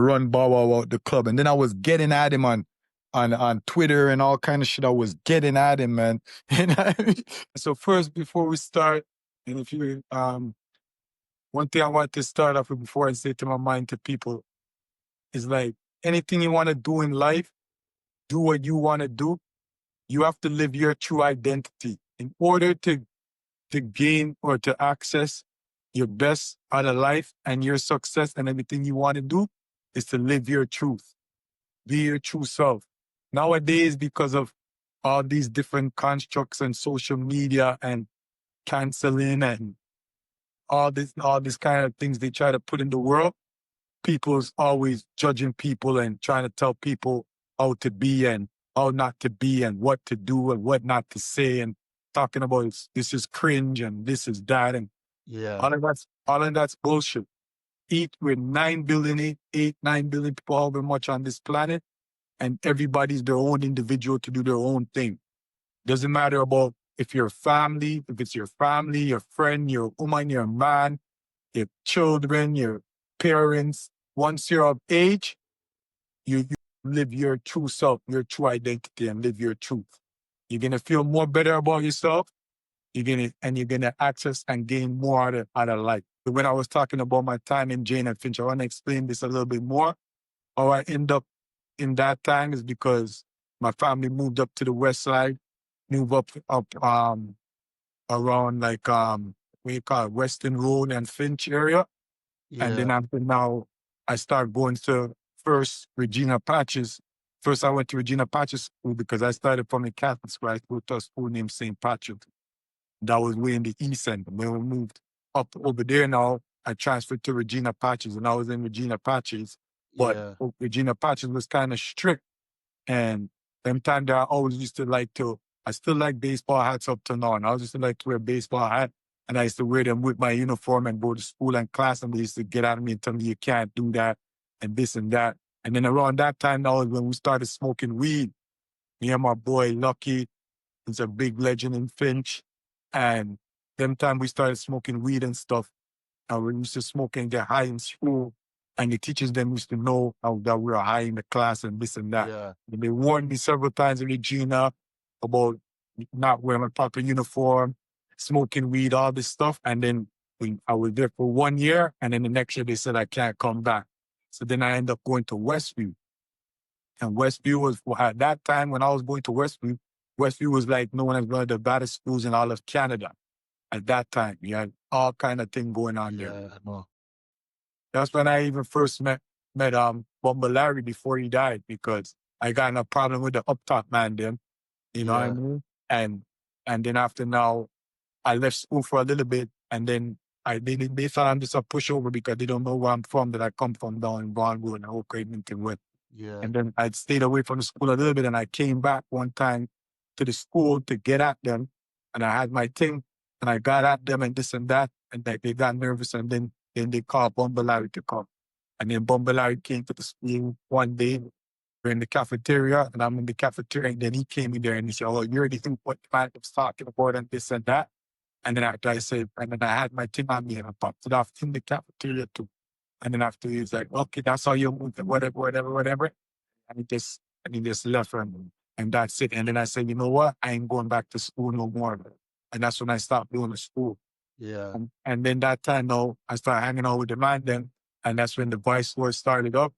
run Bow Wow out the club. And then I was getting at him on Twitter and all kind of shit. I was getting at him, man. So first, before we start, and if you one thing I want to start off with before I say to my mind to people is like anything you want to do in life, do what you want to do. You have to live your true identity in order to gain or to access your best out of life and your success and everything you want to do is to live your truth, be your true self. Nowadays, because of all these different constructs and social media and canceling and all this kind of things they try to put in the world, people's always judging people and trying to tell people how to be and how not to be and what to do and what not to say and talking about this is cringe and this is that and Yeah. all of that's bullshit. We're 9 billion, 9 billion people however much on this planet, and everybody's their own individual to do their own thing. Doesn't matter about if you're family, if it's your family, your friend, your woman, your man, your children, your parents. Once you're of age, you live your true self, your true identity, and live your truth. You're gonna feel more better about yourself. You're gonna access and gain more out of life. But when I was talking about my time in Jane and Finch, I want to explain this a little bit more. How I end up in that time is because my family moved up to the west side, moved up around like what you call it, Western Road and Finch area. And then Yeah. after now, I started going to first Regina Patches. First, I went to Regina Patches School because I started from a Catholic school. I went to a school named St. Patrick. That was way in the east end. When we moved up over there now, I transferred to Regina Patches and I was in Regina Patches. But Yeah. Regina Patches was kind of strict. And them time that I always used to I still like baseball hats up to now. And I used to like to wear baseball hat. And I used to wear them with my uniform and go to school and class. And they used to get at me and tell me, you can't do that and this and that. And then around that time, that was when we started smoking weed. Me and my boy, Lucky, who's a big legend in Finch. And them time we started smoking weed and stuff. And we used to smoke and get high in school. And the teachers then used to know that we were high in the class and this and that. Yeah. And they warned me several times in Regina about not wearing a proper uniform, smoking weed, all this stuff. And then I was there for 1 year. And then the next year they said I can't come back. So then I ended up going to Westview. And Westview was, at that time when I was going to Westview, Westview was like known as one of the baddest schools in all of Canada. At that time, you had all kind of thing going on there. Yeah. I know. That's when I even first met Bumble Larry before he died because I got in a problem with the up top man then, you know what I Yeah. mean? And then after now, I left school for a little bit and then they thought I'm just a pushover because they don't know where I'm from, that I come from down in Vaughan Road and Oak Edmonton with. Yeah. And then I stayed away from the school a little bit and I came back one time to the school to get at them. And I had my thing and I got at them and this and that. And they got nervous and then they called Bumble Larry to come. And then Bumble Larry came to the school one day. We're in the cafeteria and I'm in the cafeteria. And then he came in there and he said, oh, you already think what the man was talking about and this and that. And then after I said, and then I had my thing on me and I popped it off in the cafeteria too. And then after he was like, okay, that's how you move, whatever. And he just left and that's it. And then I said, you know what? I ain't going back to school no more. And that's when I stopped doing the school. Yeah. And then that time, though, I started hanging out with the man then. And that's when the Vice Lord started up.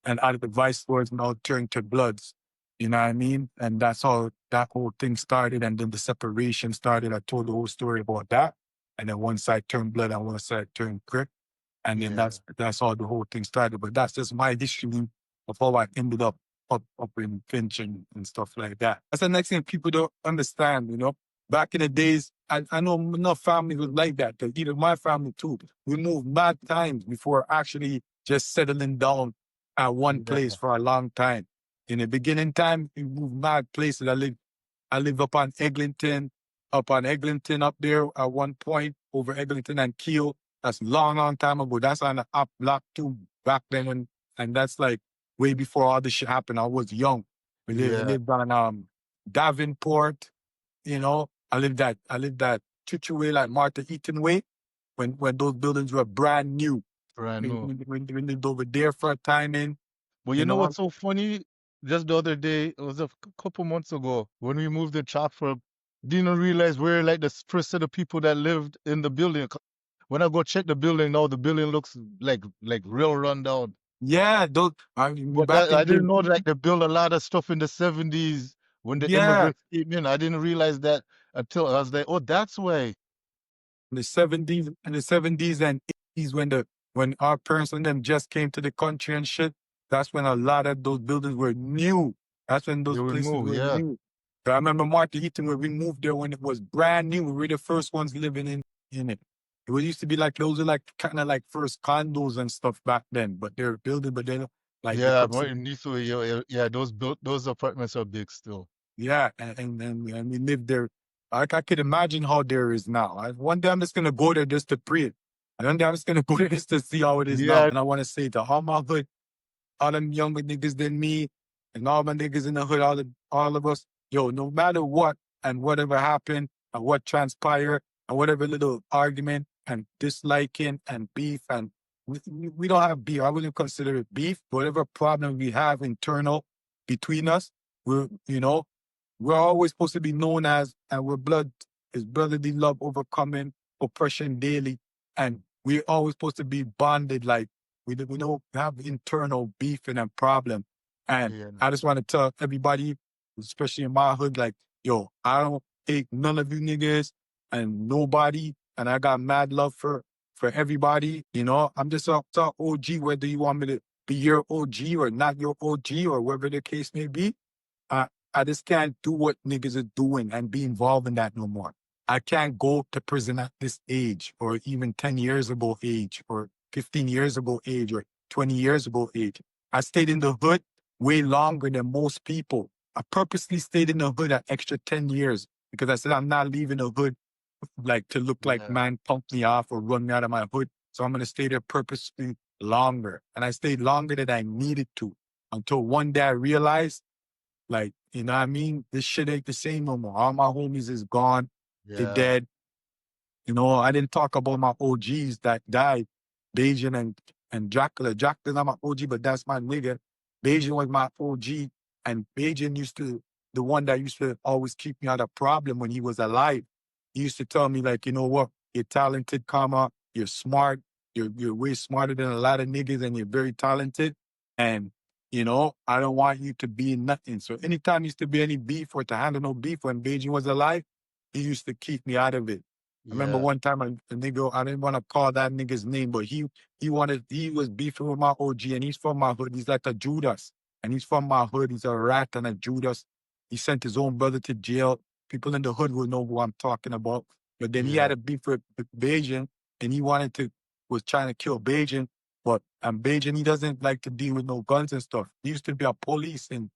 And out of the Vice Lords now turned to Bloods. You know what I mean? And that's how that whole thing started. And then the separation started. I told the whole story about that. And then one side turned Blood and one side turned Crip. And then Yeah. that's how the whole thing started. But that's just my history of how I ended up in Finch and stuff like that. That's the next thing people don't understand, you know. Back in the days, I know enough families was like that. Because even my family too. We moved mad times before actually just settling down at one place Yeah. for a long time. In the beginning time, we moved mad places. I live up on Eglinton up there at one point, over Eglinton and Keel. That's long time ago. That's on the up block too, back then and that's like way before all this shit happened. I was young. We Yeah. lived on Davenport, you know. I lived at Chuchu Way, like Martha Eaton Way, when those buildings were brand new. brand When, new. when they over there for a time in, But you you know know. what's so funny? Just the other day, it was a couple months ago when we moved the chopper. Didn't realize we're like the first set of people that lived in the building. When I go check the building now, the building looks like real rundown. Yeah, those I mean, But back that in I the didn't day. know like they built a lot of stuff in the 70s when the Yeah, immigrants came in. I didn't realize that until I was like, oh, that's why. in the 70s and 80s when our parents and them just came to the country and shit, that's when a lot of those buildings were new. That's when They those were places new, were yeah. new. So I remember Martin Heaton when we moved there when it was brand new. We were the first ones living in it. It was used to be like those are like kind of like first condos and stuff back then, but they're building, but then like they Yeah, could Martin Lethal, yeah, yeah, yeah, those apartments are big still. yeah, and we lived there. I could imagine how there is now. One day I'm just gonna go there just to breathe. And one day I'm just gonna go there just to see how it is now. Yeah, And I want to say to all my hood, all them younger niggas than me, and all my niggas in the hood, all of us, yo, no matter what and whatever happened and what transpired and whatever little argument and disliking and beef and we don't have beef. I wouldn't consider it beef. Whatever problem we have internal between us, we're always supposed to be known as, and we're blood is brotherly love overcoming oppression daily. And we're always supposed to be bonded like we don't have internal beefing and problem. And yeah, I just want to tell everybody, especially in my hood, like, yo, I don't take none of you niggas and nobody, and I got mad love for everybody. I'm just a OG, whether you want me to be your OG or not your OG or whatever the case may be. I just can't do what niggas are doing and be involved in that no more. I can't go to prison at this age or even 10 years ago age or 15 years ago age or 20 years ago age. I stayed in the hood way longer than most people. I purposely stayed in the hood an extra 10 years because I said I'm not leaving the hood like to look like yeah, man pumped me off or run me out of my hood. So I'm going to stay there purposely longer. And I stayed longer than I needed to until one day I realized like, you know what I mean? This shit ain't the same no more. All my homies is gone. They yeah, dead. I didn't talk about my OGs that died, Bajan and Dracula. Dracula's not my OG, but that's my nigga. Bajan was my OG, and Bajan the one that used to always keep me out of problem when he was alive. He used to tell me like, you know what, you're talented, comma, you're smart, you're way smarter than a lot of niggas, and you're very talented, and I don't want you to be in nothing. So anytime used to be any beef or to handle no beef when Bajan was alive, he used to keep me out of it. I remember yeah, one time a nigga, I didn't want to call that nigga's name, but he was beefing with my OG and he's from my hood. He's like a Judas. And he's from my hood. He's a rat and a Judas. He sent his own brother to jail. People in the hood will know who I'm talking about. But then he had yeah, a beef with Bajan and was trying to kill Bajan. But Bajan, he doesn't like to deal with no guns and stuff. He used to be a police in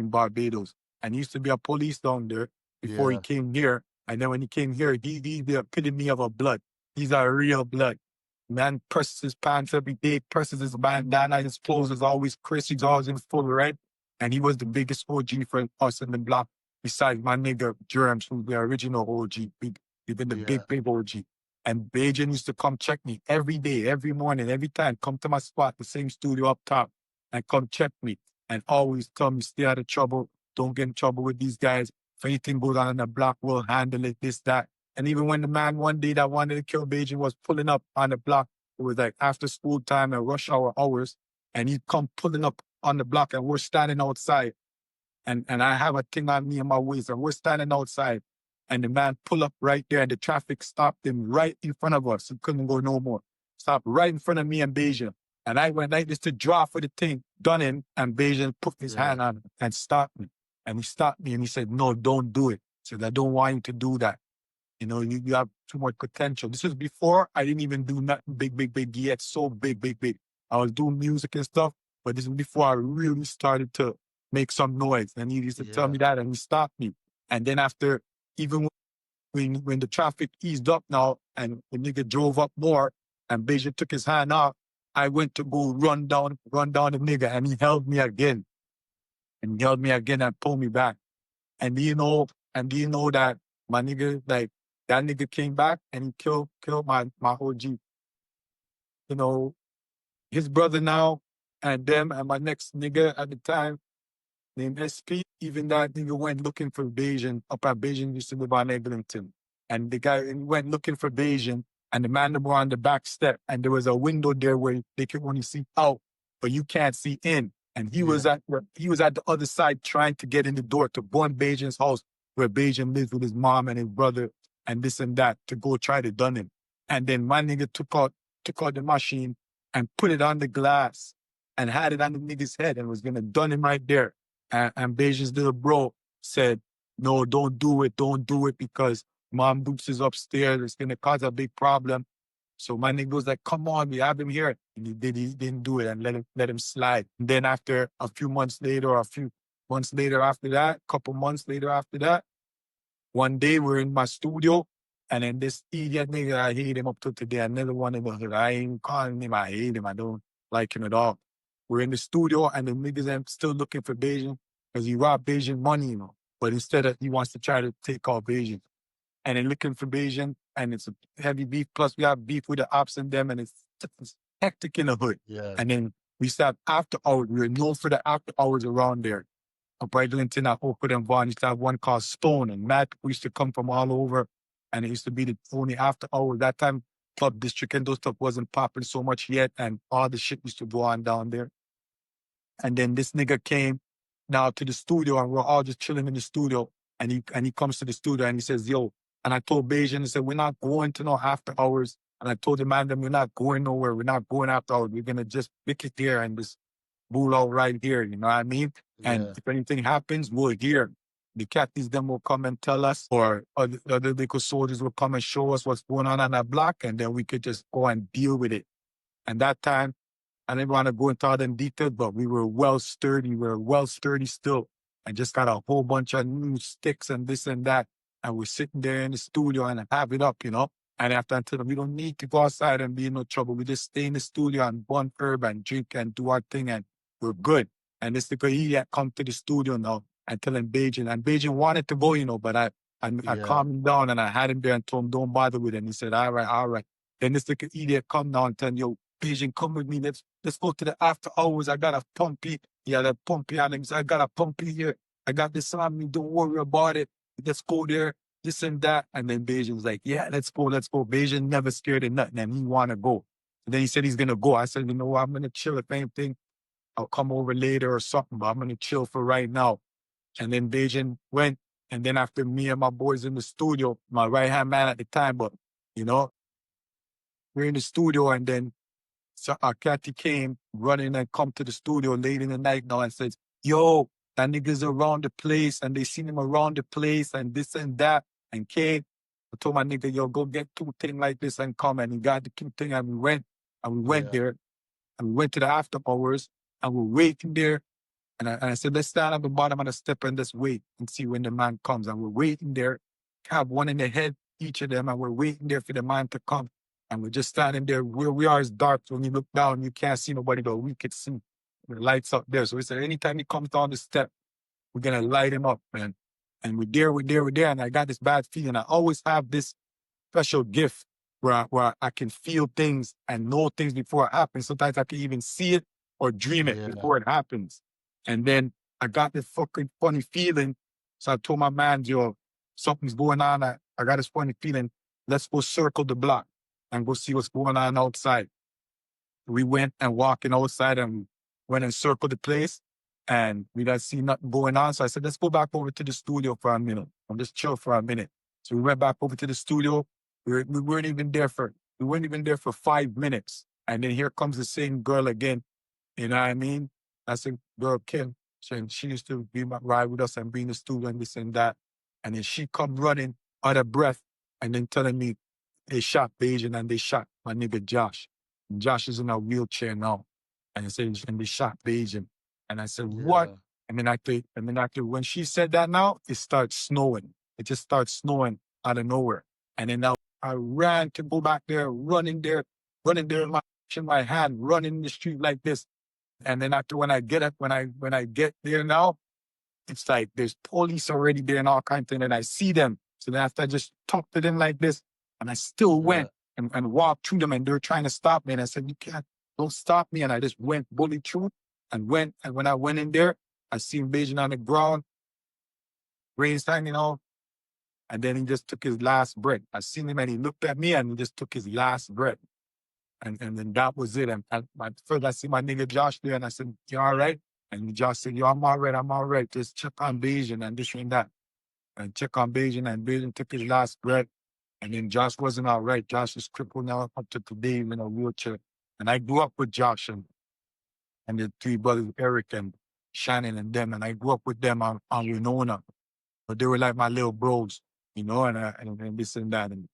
Barbados. And he used to be a police down there before he yeah, came here. And then when he came here, he's the epitome of a blood. He's a real blood. Man presses his pants every day, presses his bandana, his clothes is always crisp, he's always in full red. And he was the biggest OG for us in the block, besides my nigga Germs, who's the original OG, even the yeah, big OG. And Bajan used to come check me every day, every morning, every time, come to my spot, the same studio up top, and come check me and always tell me, stay out of trouble, don't get in trouble with these guys. If anything goes on in the block, we'll handle it, this, that. And even when the man one day that wanted to kill Bajan was pulling up on the block, it was like after school time and rush hour hours, and he'd come pulling up on the block and we're standing outside. And I have a thing on me in my waist, and we're standing outside. And the man pull up right there, and the traffic stopped him right in front of us. He couldn't go no more. Stopped right in front of me and Bajan. And I went like this to draw for the thing, done him, and Bajan put his yeah, hand on him and stopped me. And he stopped me and he said, no, don't do it. He said, I don't want you to do that. You have too much potential. This was before I didn't even do nothing big, big, big yet. So big, big, big. I was doing music and stuff, but this was before I really started to make some noise. And he used to tell yeah, me that and he stopped me. And then after, even when the traffic eased up now and the nigga drove up more and Beja took his hand off, I went to go run down the nigga and he held me again. And he held me again and pulled me back. Do you know that my nigga, like, that nigga came back and he killed my OG. you know, his brother now, and them, and my next nigga at the time, named SP. Even that nigga went looking for Bajan up at Bajan used to live on Eglinton. And the guy went looking for Bajan, and the man were on the back step, and there was a window there where they could only see out, but you can't see in. And Yeah. he was at the other side trying to get in the door to go in Bajan's house where Bajan lives with his mom and his brother and this and that to go try to done him. And then my nigga took out the machine and put it on the glass and had it on the nigga's head and was gonna done him right there. And Bajan's little bro said, no, don't do it because Mom Dukes is upstairs. It's going to cause a big problem. So my nigga was like, come on, we have him here. And he didn't do it and let him slide. And then after a few months later, or a few months later after that, couple months later after that, one day we're in my studio and then this idiot nigga, I hate him up to today. I never wanted to, I ain't calling him, I hate him. I don't like him at all. We're in the studio and the niggas are still looking for Bajan because he robbed Bajan money, you know. But instead of, he wants to try to take out Bajan. And then looking for Bajan and it's a heavy beef. Plus we have beef with the ops and them and it's hectic in the hood. Yeah. And then we used to have after hours. We were known for the after hours around there. Up by Linton at Oakwood and Vaughan, used to have one called Stone. And Matt used to come from all over. And it used to be the only after hours. That time, Club District and those stuff wasn't popping so much yet. And all the shit used to go on down there. And then this nigga came now to the studio and we're all just chilling in the studio. And he comes to the studio and he says, yo, and I told Bajan, I said, we're not going to no after hours. And I told the man, we're not going nowhere. We're not going after hours. We're going to just pick it there and just bull out right here. You know what I mean? Yeah. And if anything happens, we'll hear. The captains then will come and tell us, or other local soldiers will come and show us what's going on that block, and then we could just go and deal with it. And that time, I didn't want to go into all them details, but we were well sturdy. We were well sturdy still, and just got a whole bunch of new sticks and this and that. And we're sitting there in the studio and have it up, you know. And after I tell them, we don't need to go outside and be in no trouble. We just stay in the studio and burn herb and drink and do our thing, and we're good. And it's because he had come to the studio now and telling Bajan. And Bajan wanted to go, you know, but I calmed him down and I had him there and told him, don't bother with it. And he said, all right, all right. Then this little idiot come down and tell him, yo, Bajan, come with me. Let's go to the after hours. I got a pumpy. He had a pumpy on him. He said, I got a pumpy here. I got this on me. Don't worry about it. Let's go there. This and that. And then Bajan was like, yeah, let's go. Bajan never scared of nothing and he want to go. And then he said he's going to go. I said, you know what? I'm going to chill. If anything, I'll come over later or something, but I'm going to chill for right now. And then Bajan went. And then after me and my boys in the studio, my right-hand man at the time, but, you know, we're in the studio and then so our catty came running and come to the studio late in the night now and says, yo, that nigga's around the place and they seen him around the place and this and that. And came. I told my nigga, yo, go get 2 things like this and come. And he got the 2 things and we went there and we went to the after hours and we're waiting there. And I said, let's stand at the bottom of the step and just wait and see when the man comes. And we're waiting there, have one in the head, each of them, and we're waiting there for the man to come. And we're just standing there. Where we are is dark. When you look down, you can't see nobody, but we could see the lights up there. So we said, anytime he comes down the step, we're going to light him up, man. And we're there. And I got this bad feeling. I always have this special gift where I can feel things and know things before it happens. Sometimes I can even see it or dream it before it happens. And then I got this fucking funny feeling. So I told my man, yo, something's going on. I got this funny feeling. Let's go circle the block and go see what's going on outside. We went and walking outside and went and circled the place and we didn't see nothing going on. So I said, let's go back over to the studio for a minute and just chill for a minute. So we went back over to the studio. We weren't even there for 5 minutes. And then here comes the same girl again. You know what I mean? That's a girl, Kim. She used to be ride with us and be in the studio and this and that. And then she come running out of breath and then telling me they shot Bajan and they shot my nigga Josh. And Josh is in a wheelchair now. And they shot Bajan. And I said, what? And then after when she said that now, it starts snowing. It just starts snowing out of nowhere. And then now I ran to go back there, running there, my hand, running in the street like this. And then after when I get there now, it's like there's police already there and all kinds of things, and I see them. So then after I just talked to them like this, and I still went. and walked through them, and they were trying to stop me. And I said, you can't, don't stop me. And I just went bully through and went. And when I went in there, I seen Bajan on the ground, brains hanging out. And then he just took his last breath. I seen him and he looked at me and he just took his last breath. And then that was it. And first I see my nigga Josh there and I said, you all right? And Josh said, yo, I'm all right. I'm all right. Just check on Bajan and this and that. And check on Bajan, and Bajan took his last breath. And then Josh wasn't all right. Josh is crippled now up to today in a wheelchair. And I grew up with Josh and the three brothers, Eric and Shannon and them. And I grew up with them on Winona. But they were like my little bros, you know, and this and that. And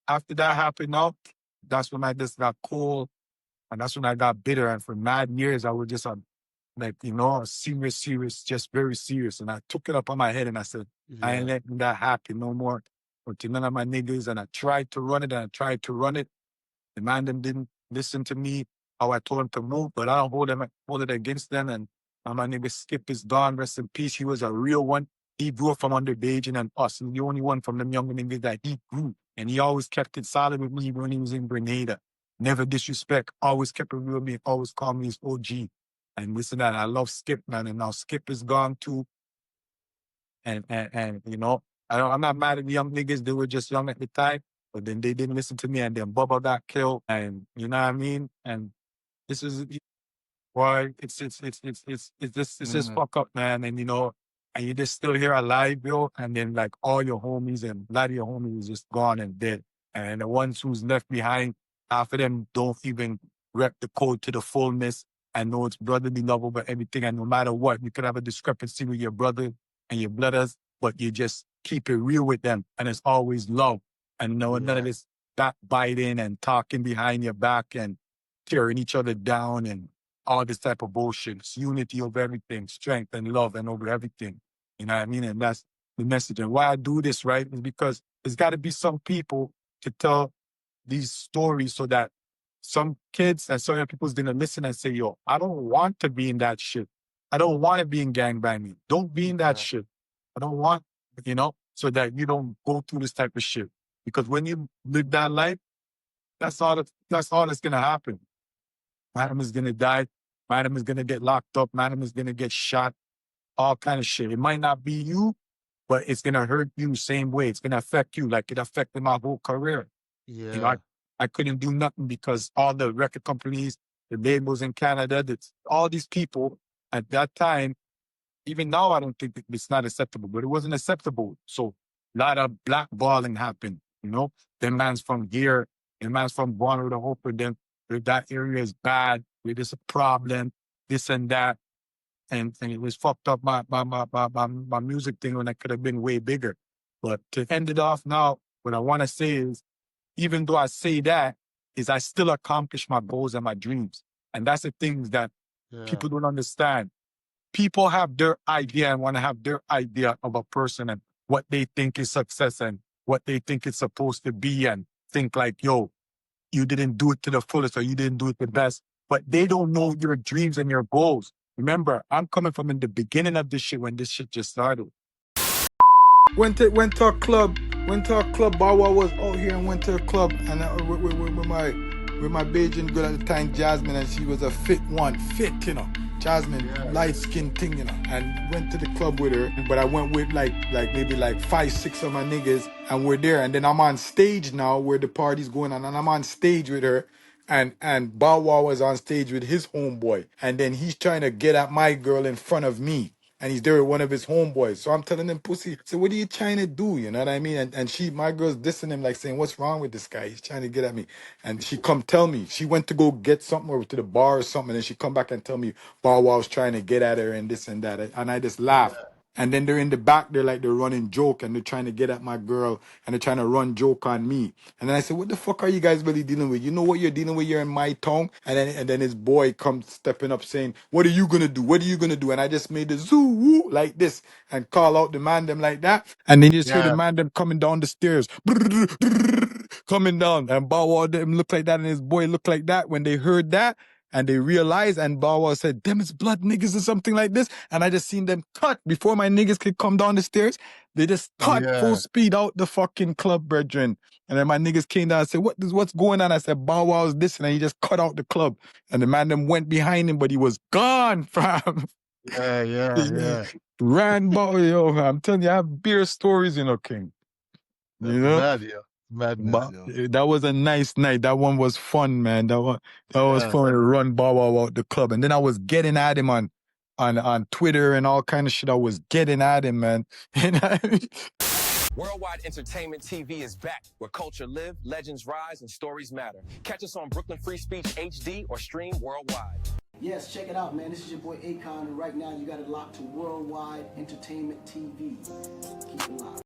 after that happened now, that's when I just got cold. And that's when I got bitter. And for mad years, I was just like, you know, serious, just very serious. And I took it up on my head and I said, I ain't Yeah. letting that happen no more. But to none of my niggas. And I tried to run it and I tried to run it. The man them didn't listen to me, how I told them to move, but I don't hold it against them. And my nigga Skip is gone, rest in peace. He was a real one. He grew up from under Bajan and us. He's the only one from them young niggas that he grew. And he always kept it solid with me when he was in Grenada. Never disrespect, always kept it real with me, always called me his OG. And this and that. I love Skip, man. And now Skip is gone too. And you know, I'm not mad at the young niggas. They were just young at the time, but then they didn't listen to me, and then Bubba got killed, and you know what I mean. And this is why it's just Mm. fuck up, man. And you know, and you just still here alive, yo. And then like all your homies and a lot of your homies is just gone and dead. And the ones who's left behind, half of them don't even rep the code to the fullness. And know it's brotherly love over everything. And no matter what, you could have a discrepancy with your brother and your brothers, but you just keep it real with them. And it's always love. And no none of Yeah. this backbiting and talking behind your back and tearing each other down and all this type of bullshit. It's unity over everything, strength and love and over everything. You know what I mean? And that's the message. And why I do this, right, is because there's got to be some people to tell these stories so that some kids and some young people's gonna listen and say, yo, I don't want to be in that shit. I don't want to be in gangbanging. Don't be in that Yeah. shit. I don't want, you know, so that you don't go through this type of shit. Because when you live that life, that's all that's gonna happen. Madam is gonna die. Madam is gonna get locked up. Madam is gonna get shot. All kind of shit. It might not be you, but it's gonna hurt you the same way. It's gonna affect you like it affected my whole career. You know, Yeah. I couldn't do nothing because all the record companies, the labels in Canada, all these people at that time, even now, I don't think it's not acceptable, but it wasn't acceptable. So a lot of blackballing happened, you know? Them man's from here, them man's from Bonner to Hooper, then that area is bad, there's a problem, this and that. And it was fucked up my music thing when I could have been way bigger. But to end it off now, what I want to say is, even though I say that, is I still accomplish my goals and my dreams. And that's the things that Yeah. people don't understand. People have their idea and want to have their idea of a person and what they think is success and what they think it's supposed to be and think like, yo, you didn't do it to the fullest or you didn't do it the best. But they don't know your dreams and your goals. Remember, I'm coming from in the beginning of this shit when this shit just started. Went to a club. Went to a club. Bawa was out here and went to a club and with my Bajan girl at the time, Jasmine, and she was a fit, you know. Jasmine, Yeah. light skin thing, you know, and went to the club with her. But I went with maybe 5, 6 of my niggas, and we're there. And then I'm on stage now where the party's going on, and I'm on stage with her. And Bow Wow was on stage with his homeboy, and then he's trying to get at my girl in front of me, and he's there with one of his homeboys. So I'm telling him, pussy, so what are you trying to do? You know what I mean? And my girl's dissing him, like saying, what's wrong with this guy? He's trying to get at me. And she come tell me, she went to go get something or to the bar or something, and she come back and tell me Bow Wow's trying to get at her and this and that. And I just laugh. Yeah. And then they're in the back, they're running joke and they're trying to get at my girl and they're trying to run joke on me. And then I said, what the fuck are you guys really dealing with? You know what you're dealing with? You're in my tongue. And then his boy comes stepping up saying, what are you gonna do? What are you gonna do? And I just made the zoo woo like this and call out the man them like that. And then you just hear the Yeah. man them coming down the stairs. Coming down. And Bow Wow them look like that and his boy look like that when they heard that. and they realized, and Bow Wow said, "Them is blood niggas" or something like this. And I just seen them cut before my niggas could come down the stairs. They just cut full Yeah. speed out the fucking club, brethren. And then my niggas came down and said, what's going on? I said, Bow Wow's this, and he just cut out the club. And the man them went behind him, but he was gone, fam. Yeah. Ran Bow, yo, I'm telling you, I have beer stories, King. That's You know? mad, yo. Madness, But yo. that was a nice night. That one was fun, man. That was Yeah. fun to run Bow Wow out the club. And then I was getting at him on Twitter and all kind of shit. I was getting at him, man. Worldwide Entertainment TV is back, where culture live, legends rise, and stories matter. Catch us on Brooklyn Free Speech HD or stream worldwide. Yes, check it out, man. This is your boy Akon, and right now you got it locked to Worldwide Entertainment TV. Keep it locked.